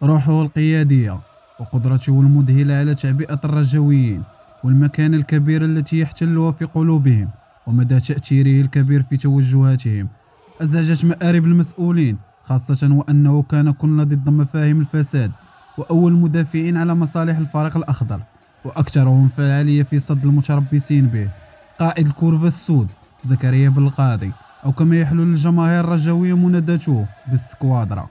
روحه القيادية وقدرته المذهلة على تعبئة الرجويين والمكانة الكبيرة التي يحتلها في قلوبهم ومدى تأثيره الكبير في توجهاتهم أزعجت مآرب المسؤولين، خاصة وأنه كان كل ضد مفاهيم الفساد وأول مدافعين على مصالح الفريق الأخضر وأكثرهم فعالية في صد المتربصين به. قائد الكورفة السود زكريا بالقاضي، أو كما يحلو للجماهير الرجوية مناداته بالسكوادرا.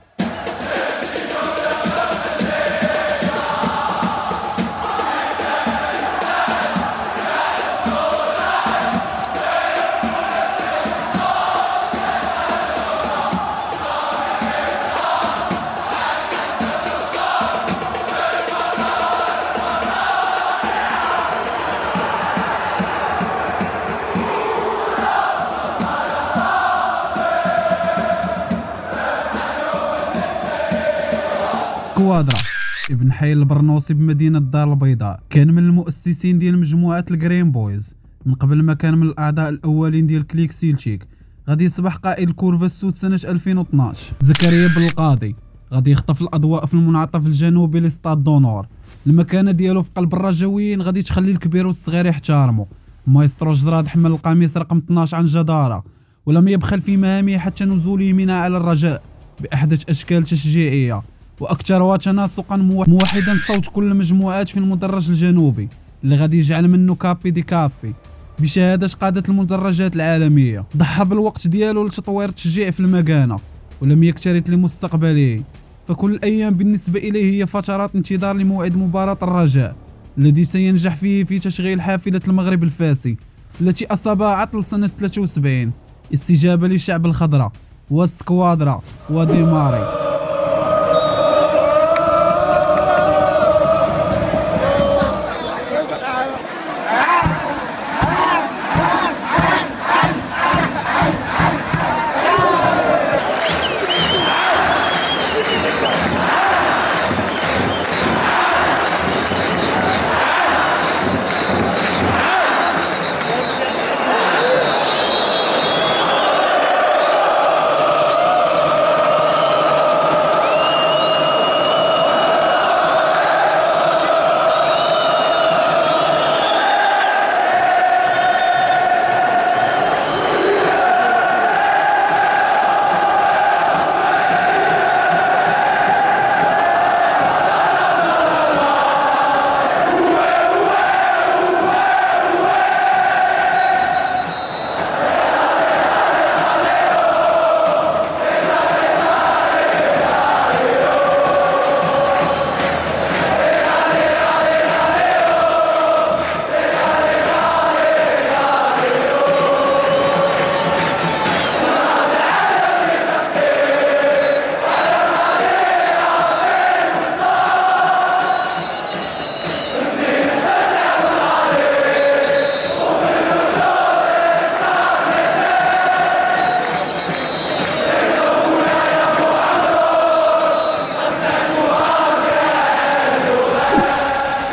كوادرا ابن حي البرنوسي بمدينة الدار البيضاء، كان من المؤسسين ديال مجموعة الجرين بويز من قبل ما كان من الأعضاء الأولين ديال كليك سيلتيك. غادي يصبح قائد الكورفة السود سنة 2012. زكريا بالقاضي غادي يخطف الأضواء في المنعطف الجنوبي لستاد دونور. المكانة ديالو في قلب الرجويين غادي تخلي الكبير والصغير يحتارموا. مايسترو جراد حمل القميص رقم 12 عن جدارة، ولم يبخل في مهامه حتى نزوله منها على الرجاء بأحدث أشكال تشجيعية واكثرها تناسقا موحدا صوت كل المجموعات في المدرج الجنوبي اللي غادي يجعل منه كابي دي كابي بشهاده قاده المدرجات العالميه. ضحى بالوقت ديالو لتطوير التشجيع في المكانه ولم يكترث لمستقبله، فكل الايام بالنسبه اليه هي فترات انتظار لموعد مباراه الرجاء الذي سينجح فيه في تشغيل حافله المغرب الفاسي التي اصابها عطل سنه 73. استجابه للشعب الخضراء والسكوادرا وديماري.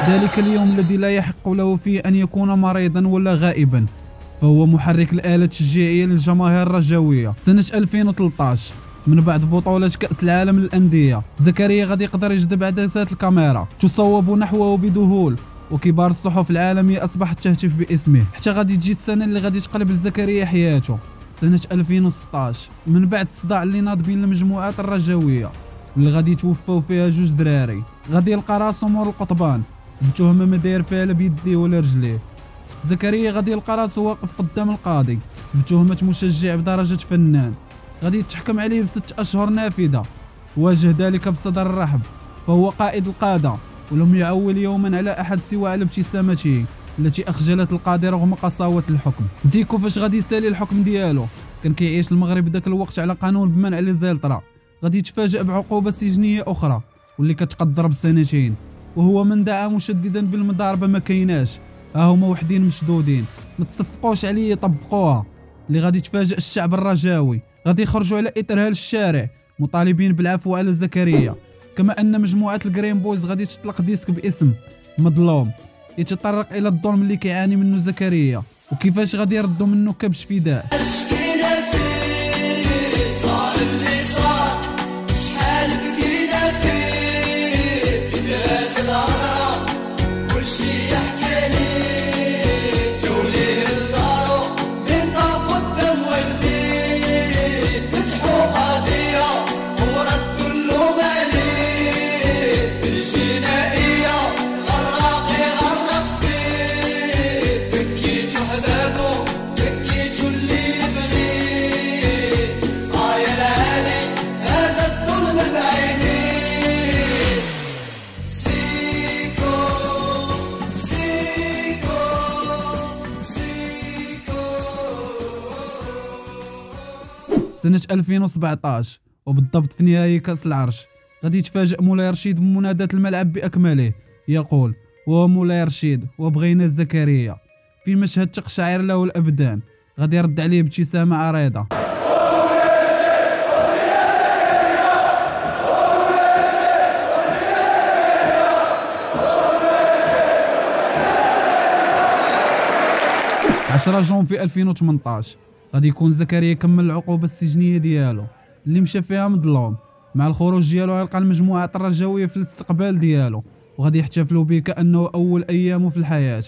ذلك اليوم الذي لا يحق له فيه أن يكون مريضا ولا غائبا، فهو محرك الآلة التشجيعية للجماهير الرجاوية. سنة 2013 من بعد بطولة كأس العالم للأندية، زكريا غادي يقدر يجذب عدسات الكاميرا تصوب نحوه بذهول، وكبار الصحف العالمية أصبحت تهتف باسمه. حتى غادي تجي السنة اللي غادي تقلب لزكريا حياته، سنة 2016 من بعد الصداع اللي ناض بين المجموعات الرجاوية واللي غادي يتوفاو فيها جوج دراري. غادي يلقى راسو مور القضبان بتهمه ما داير فيها لا بيديه ولا رجليه. زكريا غادي يلقى راسو واقف قدام القاضي بتهمه مشجع بدرجه فنان، غادي يتحكم عليه ب6 أشهر نافذه. واجه ذلك بصدر رحب، فهو قائد القاده ولم يعول يوما على احد سوى على ابتسامته التي اخجلت القاضي رغم قساوه الحكم. زيكو فاش غادي يسالي الحكم ديالو كان كيعيش المغرب ذاك الوقت على قانون بمنع لي زيلطرا، غادي يتفاجأ بعقوبه سجنيه اخرى واللي كتقدر ب2 سنين، وهو من دعا مشددا بالمضاربه ما كايناش، ها هما وحدين مشدودين ما تصفقوش عليه يطبقوها. اللي غادي يتفاجئ الشعب الرجاوي، غادي يخرجوا على اثرها للشارع مطالبين بالعفو على زكريا، كما ان مجموعه الجرين بويز غادي تطلق ديسك باسم مظلوم يتطرق الى الظلم اللي كيعاني منه زكريا وكيفاش غادي يردوا منه كبش فداء. صار اللي صار شحال بكينا فيه سنة 2017 وبالضبط في نهائي كأس العرش غادي يتفاجأ مولاي رشيد بمناداة الملعب بأكمله، يقول: ومولاي رشيد وبغينا زكريا، في مشهد تقشعر له الأبدان. غادي يرد عليه بابتسامة عريضة. عشرة جون في 2018 غادي يكون زكريا كمل العقوبة السجنية ديالو اللي مشى فيها مظلوم. مع الخروج ديالو غيلقى المجموعة الرجاوية في الاستقبال ديالو وغادي يحتفلوا به كأنه أول أيامه في الحياة.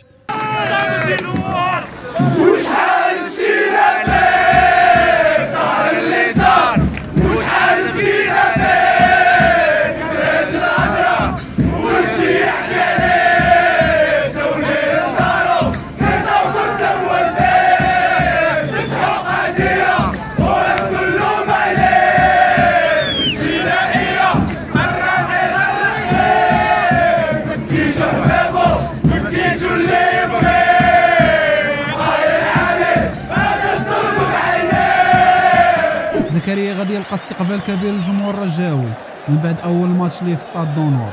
زكريا غادي يلقى استقبال كبير للجمهور الرجاوي من بعد اول ماتش ليه في ستاد دونور.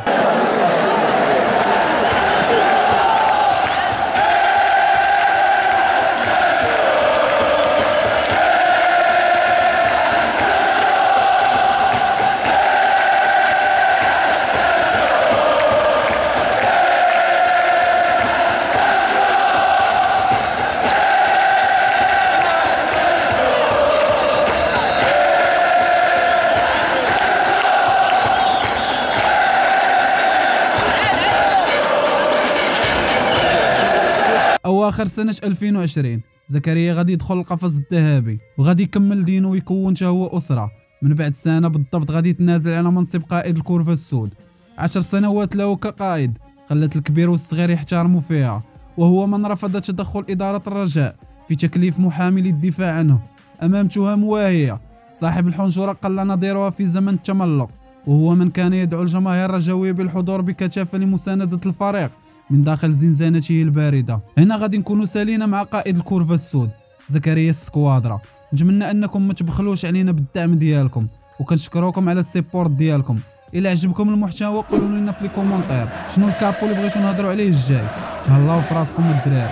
اواخر سنة 2020 زكريا غادي يدخل القفص الذهبي وغادي يكمل دينه ويكون حتى هو اسره. من بعد سنه بالضبط غادي يتنازل على منصب قائد الكورفه السود. 10 سنوات له كقائد خلت الكبير والصغير يحترموا فيها، وهو من رفض تدخل اداره الرجاء في تكليف محامي للدفاع عنه امام تهم واهيه. صاحب الحنشوره قل نظيرها في زمن التملق، وهو من كان يدعو الجماهير الرجاويه بالحضور بكثافه لمسانده الفريق من داخل زنزانته الباردة. هنا غادي نكونوا سالينا مع قائد الكورفة السود زكريا السكوادرا. نتمنى انكم ما تبخلوش علينا بالدعم ديالكم، وكنشكروكم على السيبورت ديالكم. الى عجبكم المحتوى قولوا لنا في الكومونتير شنو الكابو اللي بغيتو نهضروا عليه الجاي. تهلاو في راسكم الدراري.